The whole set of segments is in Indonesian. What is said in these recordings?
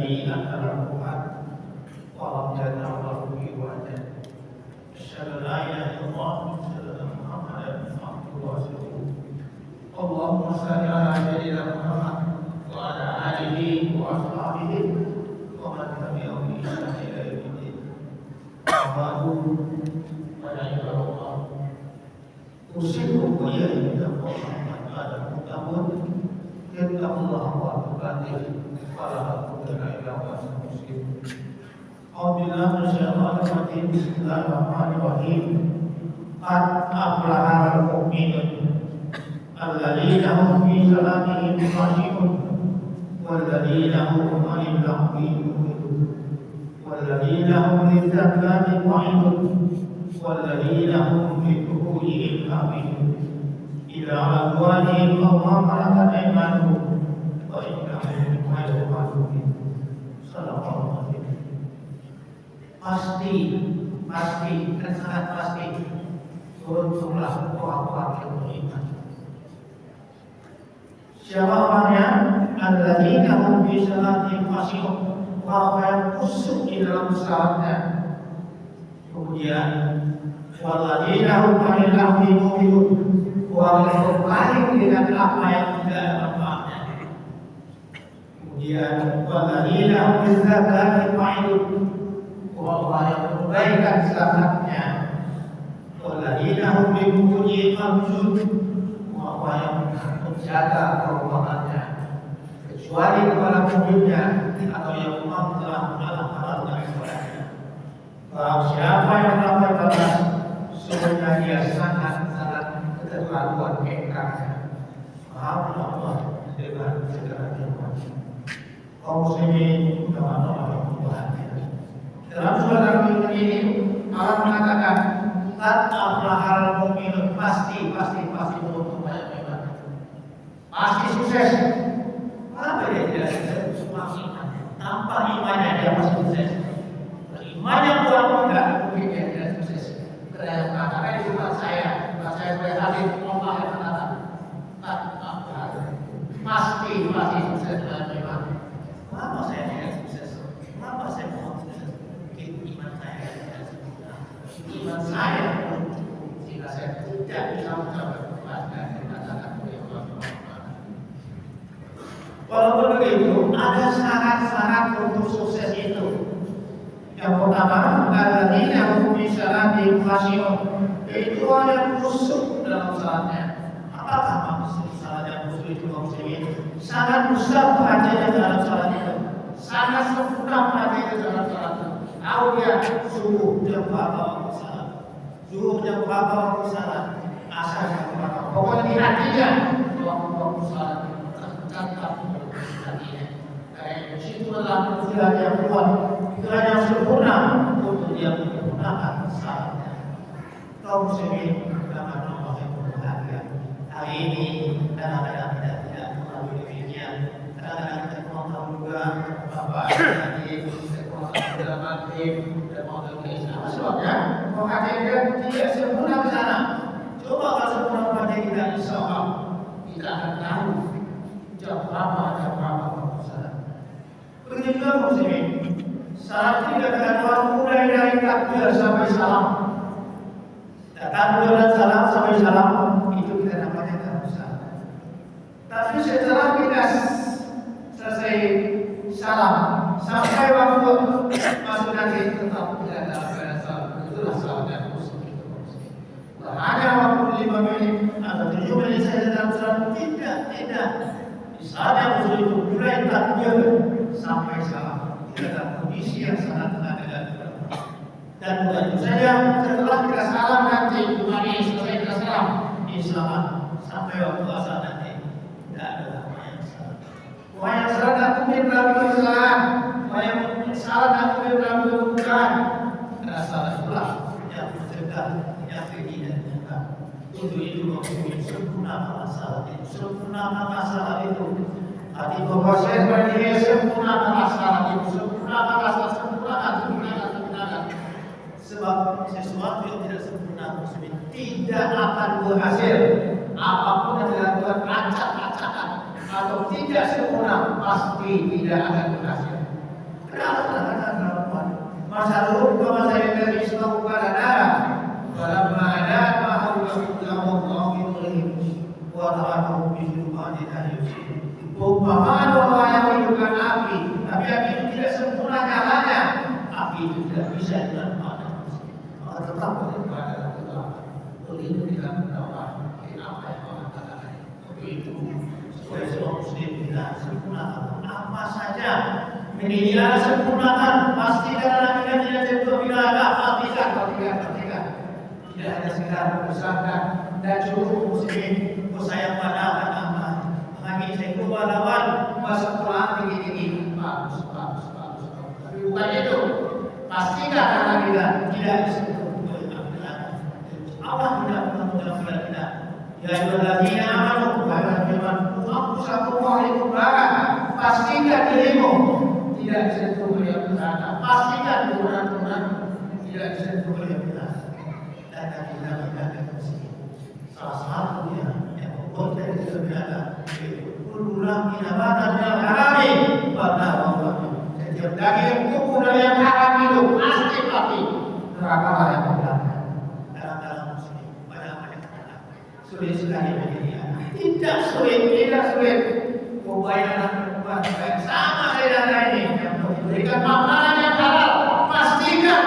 الذي أنزل القرآن ورمزنا الله بوعده أشهد أن لا إله إلا الله وأشهد أن محمدا عبده ورسوله اللهم صل على سيدنا محمد وعلى آله وأصحابه ومن تبعهم بإحسان إلى يوم الدين. وبعد فيا عباد الله أوصيكم وإياي بتقوى الله بعد المتقون اتقوا الله وتقاته ولا تموتن إلا وأنتم مسلمون. أعوذ بالله من الشيطان الرجيم بسم الله الرحمن الرحيم. قد أفلح المؤمنون الذين هم في صلاتهم خاشعون والذين هم عن اللغو معرضون والذين هم للزكاة فاعلون والذين هم لفروجهم حافظون إلى أزواجهم أو ما ملكت أيمانهم فإنهم غير ملومين. صدق الله العظيم. Pasti dan sangat pasti beruntunglah orang-orang yang beriman. Siapa orangnya? Alladzina hum fi salatihim khashi'un, orang yang khusyuk di dalam salatnya. Kemudian walladzina hum 'anil lahwi mu'ridun, orang yang berpaling dengan apa yang tidak ada manfaatnya. Kemudian walladzina hum lizzakati fa'ilun, orang yang berbaikan zakatnya. Walladzina hum lifurujihim hafizun, orang yang menjaga keuangannya kecuali kepada pemiliknya atau yang memang telah menghalalkan ibadahnya. Barang siapa yang melampaui batas, sesungguhnya dia sangat keterlaluan engkangnya. Maafkan Allah dengan segala nikmatnya. Kaum muslimin dan orang yang berbahagia. Dalam surat Al-Mu'minun ini Allah mengatakan qad aflahal mu'minun, pasti beruntung banyak iman. Pasti sukses. Kenapa dia tidak sukses? Tanpa imannya dia pasti sukses. Imannya kurang tidak mungkin dia tidak sukses. Karena di tempat saya sebagai hadis Allah yang mengatakan pasti sukses dalam iman. Kenapa saya tidak sukses? Kenapa saya mau sukses? Mungkin iman saya tidak sempurna. Iman saya belum cukup sehingga saya tidak bisa mencapai kepada yang dikatakan oleh Allah. Walaupun begitu, ada syarat-syarat untuk sukses itu. Yang pertama, alladzina hum fi salatihim khashi'un, yaitu orang yang khusyuk dalam salatnya. Apakah maksud salat yang khusyuk itu maksudnya? Sangat besar perhatiannya dalam salat itu, sangat sempurna perhatiannya dalam salat itu. Tahu dia subuh jam berapa waktu salat, zuhur jam berapa waktu salat, asar jam berapa. Pokoknya di hatinya waktu salat tercatat hatinya. Karena disitulah kemudian yang kuat, itulah yang sempurna untuk dia menyempurnakan salatnya. Kaum muslimin dengan Allah yang berbahagia. Hari ini kadang-kadang kita tidak melalui demikian. Kadang-kadang kita mau tahu juga Bapak tadi sekolah dalam maghrib dan mau tahu Islam. Sebabnya perhatian tidak sempurna ke sana. Coba kalau sempurna perhatian kita, insya Allah kita akan tahu jam berapa waktu salat. Begitu juga muslimin. Salat tidak akan mulai dari takbir sampai salam. Takbir dan salam sampai salam itu kita namanya dalam salat. Tapi setelah kita selesai salam sampai waktu masuk nanti tetap tidak dalam keadaan salat. Itulah salat yang khusyuk itu. Hanya waktu 5 menit atau 7 menit saja dalam salat tidak. Di saat yang khusyuk itu mulai takbir sampai salam. Dalam kondisi yang sangat ada dan tentu saja setelah kita salam nanti kembali selesai kita salam insyaallah sampai waktu asar nanti tidak ada yang salah. Orang yang salah tak mungkin melakukan kesalahan, orang yang salah tak mungkin melakukan keburukan. Karena salah itulah yang mencegah penyakit dan penyakit. Untuk itu maksudnya sempurna masalah itu, sempurna masalah itu. Hati bahwa saya berdiri sempurna masalah itu, sempurna. Sebab sesuatu yang tidak sempurna muslim tidak akan berhasil. Apapun yang dilakukan acak-acakan atau tidak sempurna pasti tidak akan berhasil. Masa dulu masa yang dari Islam pada darah dalam ada Allah wa ta'ala bihi perumpamaan bahwa yang menghidupkan api, tapi api itu tidak sempurna nyalanya. Api itu tidak bisa dimanfaatkan. Maka tetap berada berlindung di dalam apa yang Allah katakan. Itu sebagai seorang muslim tidak sempurna apa saja. Menilai sempurnakan pasti karena kita tidak tentu bila ada pastikan. Tidak ada sekedar membesarkan dan cukup muslim saya pada agama. Lagi saya coba lawan bahasa Quran tinggi bagus. Tapi bukan itu. Pastikan karena kita tidak disentuh oleh Al-Quran. Allah tidak pernah kita. Ya ayyuhallazina amanu wa anfusakum wa ahlikum nara. Pastikan dirimu tidak disentuh oleh Al-Quran. Pastikan turunan tidak disentuh oleh Al-Quran. Dan kita tidak muslim. Salah satunya yang membuat kita berada pulang binabatan yang harami pada Allah. Setiap daging tubuh dari yang haram itu pasti neraka yang belakang. Dalam muslim banyak sulit sekali menjadi anak. Tidak sulit. Membayar sama saudara ini yang memberikan makanan yang halal. Pastikan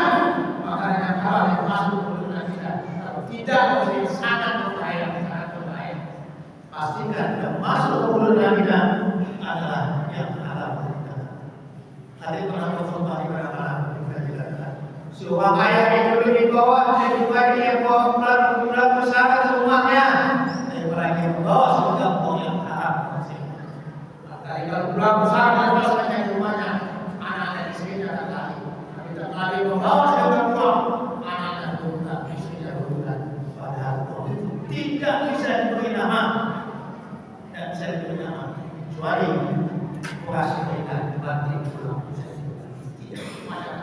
makanan yang halal yang masuk ke dunia kita. Kalau tidak mesti sangat berbahaya. Pastikan yang masuk ke dunia kita adalah yang halal. Tadi pernah konsultasi pada malam kita jelaskan. Seorang ayah itu lebih bawah daripada dia bawa pulang bersama rumahnya daripada dia membawa sebagai uang yang haram. Dari kalau pulang bersama rasanya di rumahnya anaknya di sini ada lagi. Tapi tak lagi membawa sebagai uang anaknya bukan istrinya bukan. Padahal itu tidak bisa diberi nama. Dan saya diberi nama kecuali operasi mereka dibanting pulang. Tidak semuanya.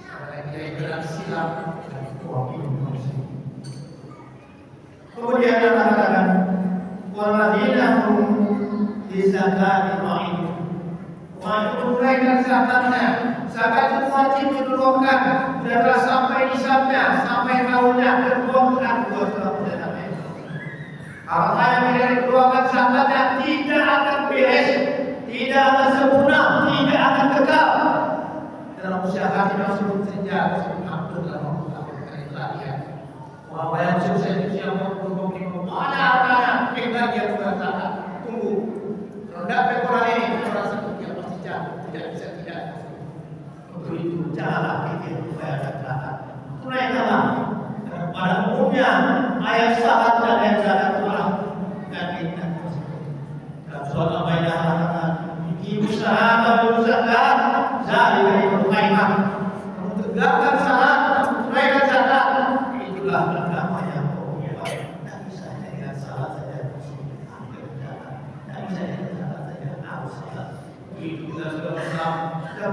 Karena dia dalam silap dan uang itu manusia. Kemudian Allah katakan, "Walladzina hum li zakati ra'in." Menunaikan zakatnya. Zakat itu wajib dikeluarkan. Sudah sampai nisabnya, sampai tahunnya, keluarkan buat keluarga. Harta yang tidak dikeluarkan zakatnya tidak akan beres, tidak akan sempurna, tidak akan kekal. Dalam usia hati masuk sejak hampir dalam waktu terakhir. Bahwa yang sukses itu yang berkumpul mana hartanya, tinggal dia bukan zakat. Tunggu. Kalau tidak pekoran ini, orang sebut dia pasti jatuh, tidak bisa tidak. Untuk itu janganlah pikir supaya ada zakat. Tunaikanlah. Pada umumnya ayat zakat dan ayat zakat orang dan kita. Dalam surat Al-Maidah katakan, "Ibu sahabat zakat, zalika yawmul qiyamah." Tegakkan salat, tunaikan zakat. Itulah agama yang pokoknya. Tak bisa dengan salat saja. Tak bisa dengan salat saja. Harus salat. Itu kita sudah bersama. Tidak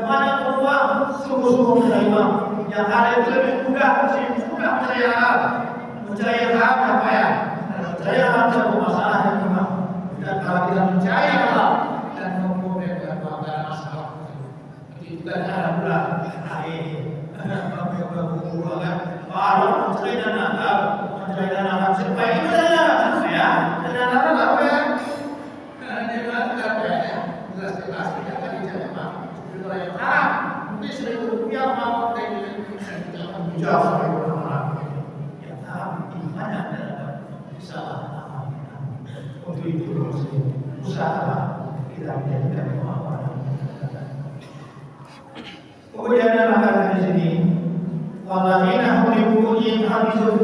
banyak uang, sungguh-sungguh menerima. Yang hal itu lebih mudah percaya hal. Percaya hal apa ya? Percaya hal satu masalah yang memang. Dan kalau kita percaya hal dan mempunyai dalam masalah itu kan ada pula mencari dana supaya itu dana ya. Dana apa ya? Jelas tidak akan dijaga. Itu yang haram. Mungkin Rp1.000 mau jauh sampai orang yang haram di mana adalah salah. Untuk itu usaha kita menjadikan orang. Kemudian ada di sini, walladzina hum li furujihim hafizun.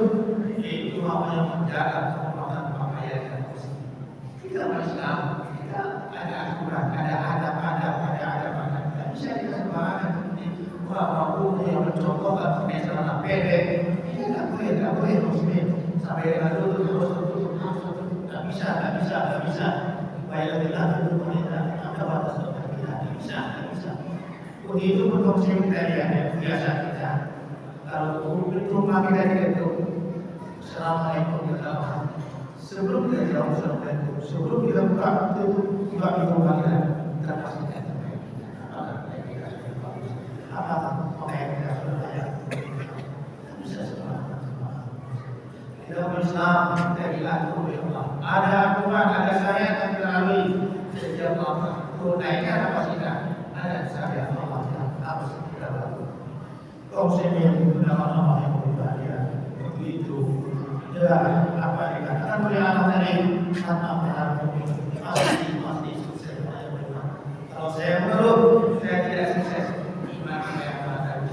Itu namanya menjaga kehormatan pakaian dan bersih. Kita Islam, kita ada aturan, ada adab. Tidak bisa kita sembarangan. Walaupun yang mencontohkan pakai celana pendek, ini tidak boleh muslim. Sampai lalu terus tidak bisa. Supaya lebih lanjut pemerintah ada batas tidak bisa. Begitu berfungsi kita yang biasa kita. Kalau rumah kita itu, Assalamualaikum warahmatullahi wabarakatuh. Sebelum kita jauh Assalamualaikum, sebelum kita buka tutup pintu kita, kita pastikan apa kita sudah ya bisa selamat. Dalam Islam kita diatur oleh Allah. Ada aturan, ada syariat yang dilalui setiap orang. Tunaikan apa tidak? Ada syariat Allah yang harus kita lakukan. Kaum muslimin Allah yang berbahagia. Begitu. Ya, apa yang dikatakan oleh Allah tadi, karena pasti sukses. Kalau saya mengeluh, saya tidak sukses. Gimana saya akan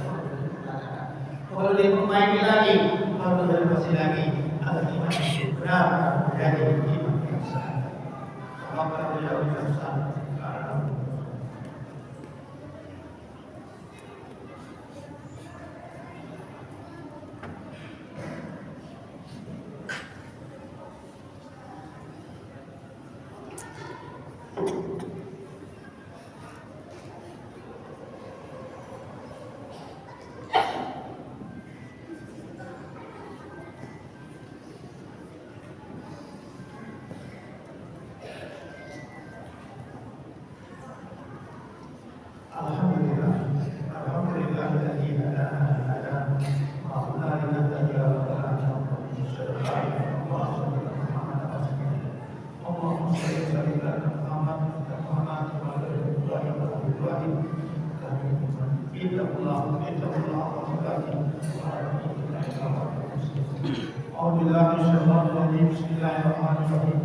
kalau diperbaiki lagi, kalau direnovasi lagi, ada iman benar menjadi iman yang sah. Maka beliau yang sah. Bismillahirrahmanirrahim.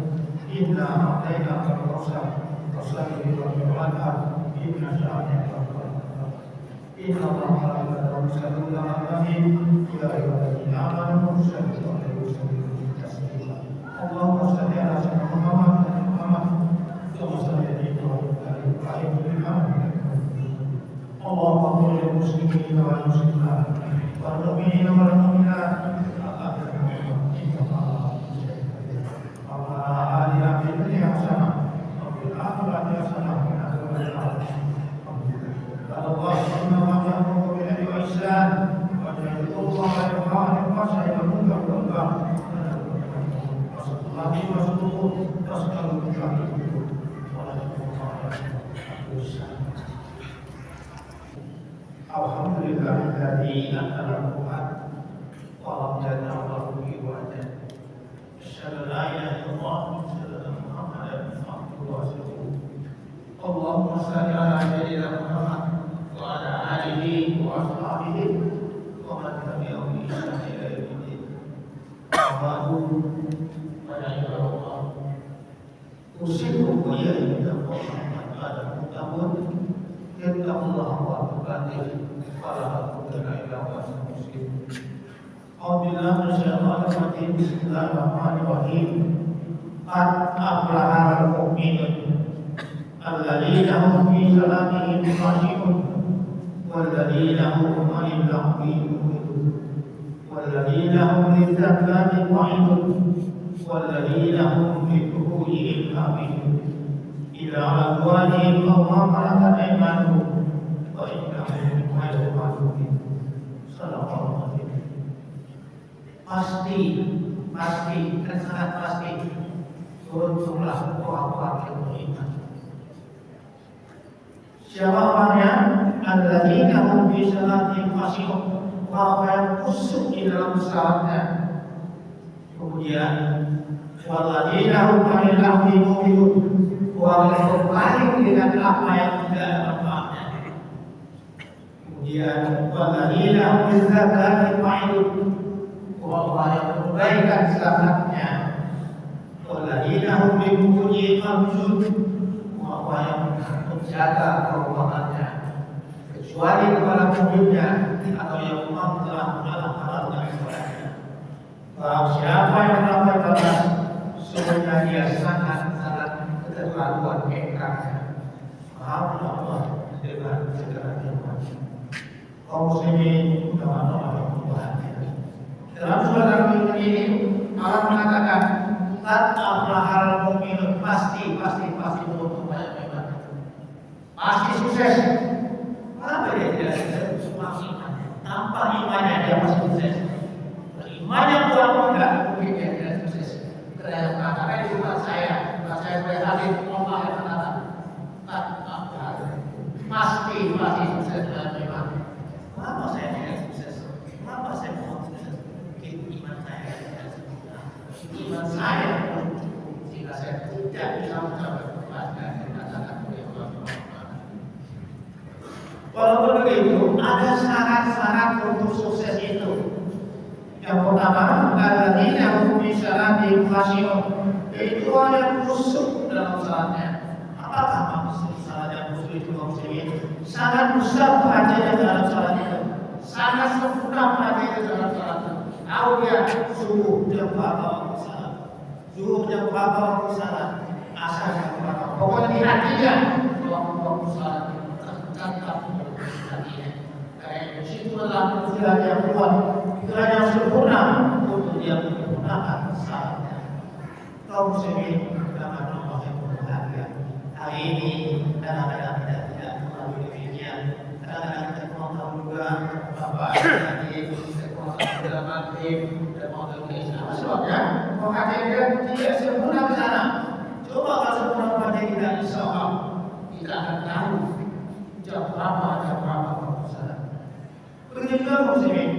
Inna a'tainaka al-kautsar fasalli li rabbika inna shani'aka al-abtar. Inna Allaha la ilaha illa huwa ya ayyuhalladzina amanu sallu 'alaihi wa sallimu taslima. Allahumma shalli 'ala sayyidina Muhammad kama shallaita 'ala Ibrahim fil 'alamin. Allahumma qul lil muslimina wal muslimat wal mu'minina wal mu'minat Alhamdulillahilladzi anzala al-Qur'an wa lam yaj'al bihi wa'dan. Asyhadu an la ilaha illallah wa asyhadu anna Muhammadan abduhu wa rasuluh. Allahumma shalli ala sayyidina Muhammad wa ala alihi wa ashabihi wa man tabi'ahum bi ihsan ila yaumil din. Ba'du wa la ilaha illallah. Usikum wa iyyakum ta'budu ittaqullah wa atuqatih. Bismillahirrahmanirrahim. Qad aflahal mu'minun alladzina hum fi salatihim khashi'un walladzina hum 'anil lahwi mu'ridun walladzina hum lizzakati qa'idun walladzina hum li furujihim hafizun illa 'ala azwajihim aw ma malakat aymanuhum wa innahum pasti dan sangat pasti beruntunglah orang-orang yang beriman. Siapa orangnya? Alladzina hum fi salatihim khashi'un, orang yang khusyuk di dalam salatnya. Kemudian walladzina hum 'anil lahwi mu'ridun, orang yang berpaling dengan apa yang tidak ada manfaatnya. Kemudian walladzina hum lizzakati qa'idun, orang yang berbaikan zakatnya. Walladzina hum li furujihim hafizun, orang yang menjaga keuangannya kecuali kepada pemiliknya atau yang memang telah menghalalkan ibadahnya. Barang siapa yang melakukan batas, sesungguhnya dia sangat-sangat keterlaluan engkangnya. Maafkan Allah dengan segala nikmatnya. Kaum muslimin dan Allah yang berbahagia. Dalam surat Al-Mu'minun ini Allah mengatakan qad aflahal mu'minun, pasti beruntung banyak memang. Pasti sukses. Kenapa dia tidak sukses? Cuma iman. Tanpa imannya dia pasti sukses. Imannya kurang enggak, mungkin dia tidak sukses. Karena yang mengatakan di surat saya sebagai hadis Allah yang mengatakan qad bisa mencapai kepada dikatakan oleh Allah. Walaupun begitu, ada syarat-syarat untuk sukses itu. Yang pertama, alladzina hum bi syaratihim khashi'un, yaitu orang yang khusyuk dalam salatnya. Apakah maksud salat yang khusyuk itu maksudnya? Sangat besar perhatiannya dalam salat itu, sangat sempurna perhatiannya dalam salat itu. Tahu dia subuh jam berapa waktu salat, zuhur jam berapa waktu salat, asar jam berapa. Pokoknya di hatinya waktu salat itu tercatat dalam hatinya. Karena disitulah pikiran yang kuat, pikiran yang sempurna untuk dia menyempurnakan salatnya. Kaum muslimin dalam Allah yang berbahagia. Hari ini kadang-kadang tidak melalui demikian. Kadang-kadang kita kurang tahu juga Bapak tadi kita kurang tahu dalam hati dan mau Islam. Sebabnya perhatian tidak sempurna ke sana. Coba kalau sempurna perhatian kita, insya Allah kita akan tahu jam berapa waktu salat. Begitu juga muslimin.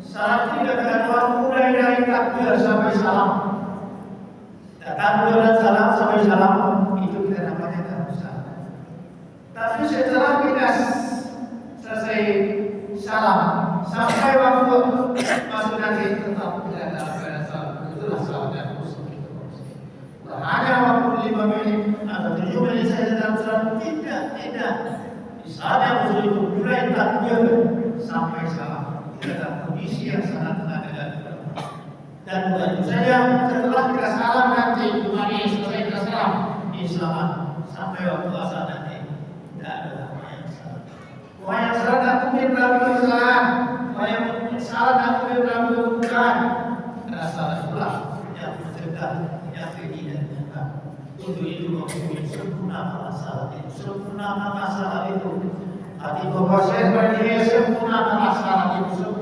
Salat tidak tergantung mulai dari takbir sampai salam. Takbir dan salam sampai salam itu kita namanya dalam salat. Tapi setelah kita selesai salam sampai waktu masuk nanti tetap tidak dalam salat. Itulah salat yang khusyuk itu. Hanya waktu 5 menit atau 7 menit saja dalam salat, tidak. Di saat yang khusyuk itu mulai takbir sampai salam. Dalam kondisi yang sangat ada dan begitu saja setelah kita salam nanti kembali selesai kita salam Islam sampai waktu asar nanti tidak ada yang salah. Orang yang salah tak mungkin melakukan kesalahan, orang yang salah tak mungkin melakukan kebaikan. Karena salah itulah yang mencegah yang tidak nyata. Untuk itu maksudnya sempurnakan masalah itu. Hati berwasiat bagi dia sempurnakan masalah itu, sempurnakan.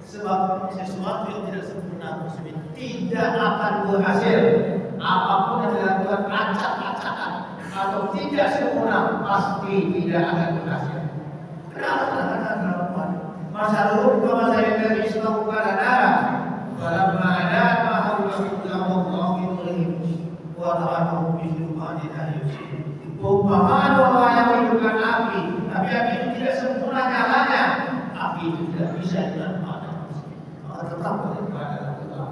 Sebab sesuatu yang tidak sempurna muslim tidak akan berhasil. Apapun yang dilakukan acak-acakan atau tidak sempurna pasti tidak akan berhasil. Kenapa? Masa lalu masa yang dari Islam kepada darah. Walamma ada ma'allahu wa ta'ala bihi umpama orang yang menghidupkan api, tapi api itu tidak sempurna nyalanya, api itu tidak bisa dimanfaatkan. Maka tetap kepada Allah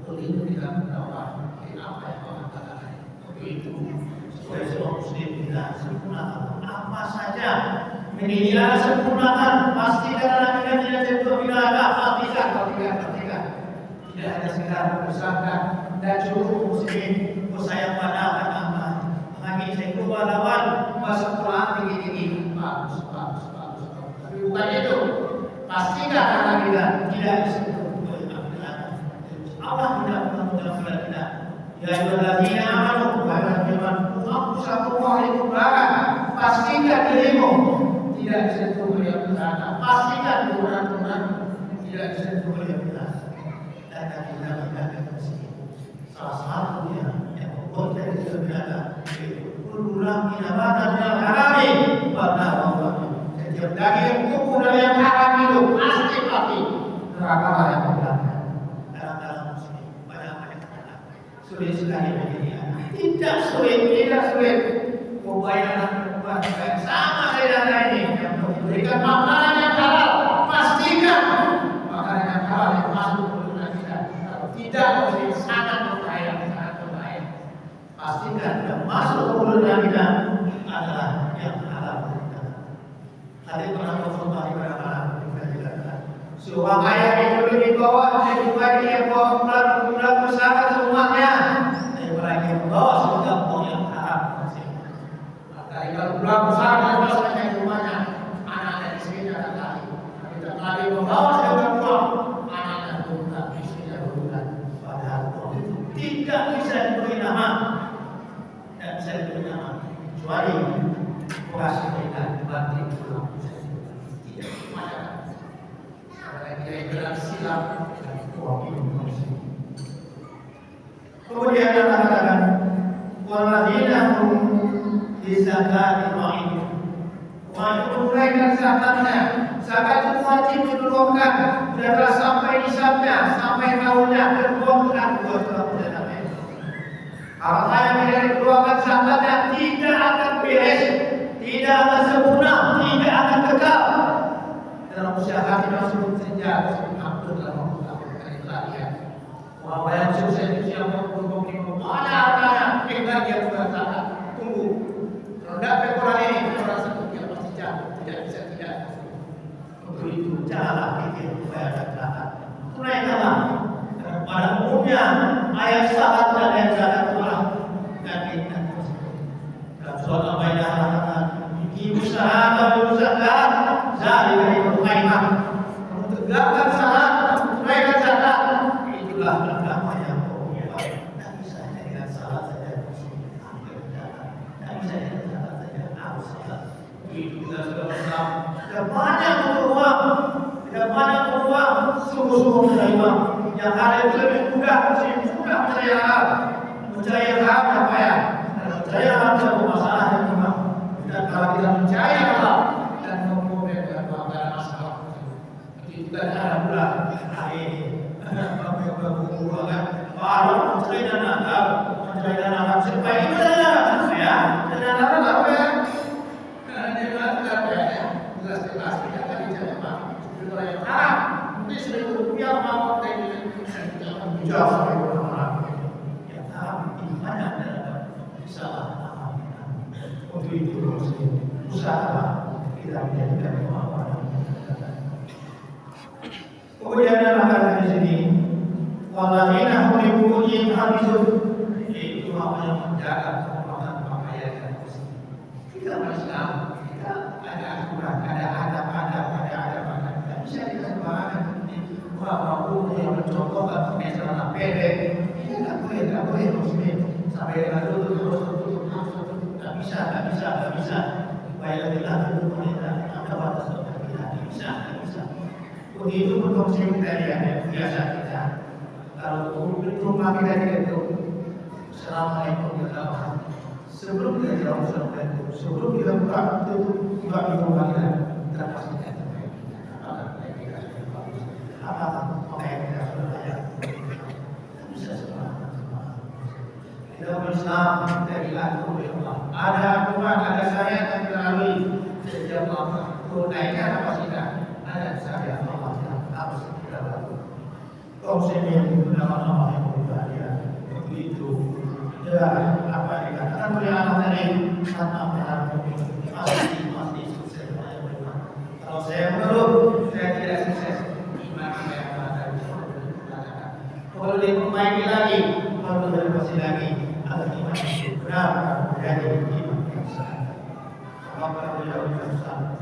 berlindung di dalam Allah di apa yang Allah katakan. Begitu supaya seorang muslim tidak sempurnakan apa saja. Menilai sempurnakan pasti karena kita tidak tentu bila ada tidak. Tidak hanya sekedar bersangka dan cukup muslim bersayang pada agama. Kami saya coba lawan bahasa Quran tinggi-tinggi bagus. Tapi bukan itu. Pastikan karena kita tidak disentuh oleh Al-Quran. Allah tidak mengampuni kita. Ya ayyuhalladzina amanu wa anfusakum wa ahlikum naran. Pastikan dirimu tidak disentuh oleh Al-Quran. Pastikan Quran tidak disentuh oleh Al-Quran. Dan kita tidak salah satunya yang membuat dari kebenaran pulang binabatan yang harami pada Allah. Setiap daging yang tumbuh dari yang haram itu pasti neraka yang belakang. Dalam muslim banyak sulit sekali menjadi anak. Tidak sulit. Membayar anak perempuan yang sama saudara ini yang memberikan makanan yang halal. Pastikan makanan yang halal yang masuk ke dunia kita. Kalau tidak muslim sangat berbahaya. Pastikan yang masuk ke mulutnya kita adalah yang halal. Tadi pernah berkhutbah di mana-mana kita jelaskan. Seorang ayah itu lebih bawa dan juga dia bawa pulang bersama ke rumahnya daripada dia membawa sebuah uang yang haram. Maka kalau pulang bersama ke rumahnya, anak-anak di sini ada lagi. Tapi tak lagi membawa sebuah uang, anak-anak bukan istrinya bukan. Padahal uang itu tidak bisa diberi nama. Dan saya bernama kecuali beras mereka dibanting pulang tidak ada karena dia gerak silap dan uang itu. Kemudian Allah katakan walladzina hum bizakati ra'idun. Wajib menunaikan zakatnya. Zakat itu wajib dikeluarkan. Sudah sampai nisabnya, sampai tahunnya, keluarkan buat kamu dan Harta yang tidak dikeluarkan zakatnya tidak akan beres, tidak akan sempurna, tidak akan kekal. Dalam usaha kita sebut saja hampir dalam kalian. Wah, yang sukses itu siapa pun mana hartanya, tinggal dia bukan zakat. Tunggu. Kalau tidak pekuran ini, orang sebut dia pasti jatuh, tidak bisa tidak. Untuk itu janganlah pikir supaya ada zakat. Tunaikanlah. Pada umumnya ayat zakat dan ayat zakat telah dikaitkan. Dalam surat Al-Maidah mengatakan, "Ibu syahada wa zakat, zalika ibnu qaimah." Menegakkan salat, tunaikan zakat, itulah agama yang pokoknya. Tidak bisa dengan salat saja. Tidak bisa dengan salat saja. Harus salat. Itu kita sudah bersama. Tidak banyak uang, tidak banyak uang, sungguh-sungguh menerima. Yang ada itu lebih mudah, mudah percaya hal, apa ya? Percaya hal satu masalah yang memang. Dan kalau kita percaya Allah dan mempunyai ada masalah, kita ada pula hari baru mencari dana supaya itu dana ya, dana apa ya? Jelas tidak tadi saya pak, itu yang haram. Mungkin Rp1.000 mau jauh sampai orang yang haram di mana salah. Untuk itu mesti usaha kita menjadikan kemampuan. Kemudian dalam kata di sini, walladzina hum li furujihim hafizun, itu yang menjaga kehormatan pakaian dan kostum. Kita Islam, kita ada aturan, ada adab, tidak bisa kita sembarangan. Walaupun yang mencontohkan pakai celana pendek, ini tidak boleh muslim sampai lalu terus tidak bisa. Supaya tidak ada batas tidak bisa. Begitu untuk kriteria biasa kita. Kalau rumah kita itu, assalamualaikum warahmatullahi wabarakatuh. Sebelum kita jauh sebelum kita buka di rumah kita pastikan. Dalam Islam dari atur Allah. Ada aturan, ada syariat yang dilalui sejak Allah. Tunaikan apa tidak? Ada syariat Allah yang harus kita lalui. Kaum muslimin nama-nama yang berbahagia. Begitu. Jelas apa yang dikatakan oleh Allah tadi tentang pasti sukses. Kalau saya mengeluh, saya tidak sukses. Kalau diperbaiki lagi, kalau direnovasi lagi, ada iman benar menjadi iman yang sah. Allah beliau yang sah.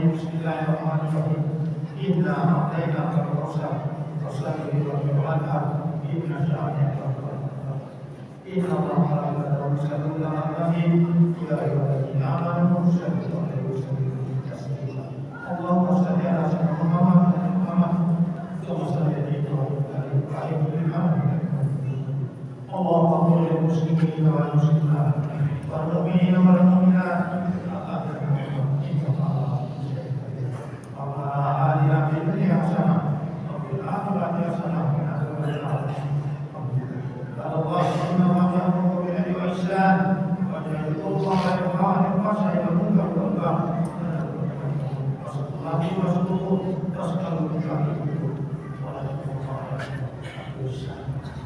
Bismillahirrahmanirrahim. Inna a'tainaka al-kautsar fasalli li rabbika wanhar. Inna syani'aka al-abtar. Inna Allaha la ilaha illa huwa al-hakim. Ya ayyuhalladzina amanu sallu 'alaihi wa sallimu taslima. Allahumma shalli 'ala sayyidina Muhammad wa salli 'alaihi wa sallam. Allahumma qul lil muslimina wal muslimat wal mu'minina wal mu'minat Terima kasih.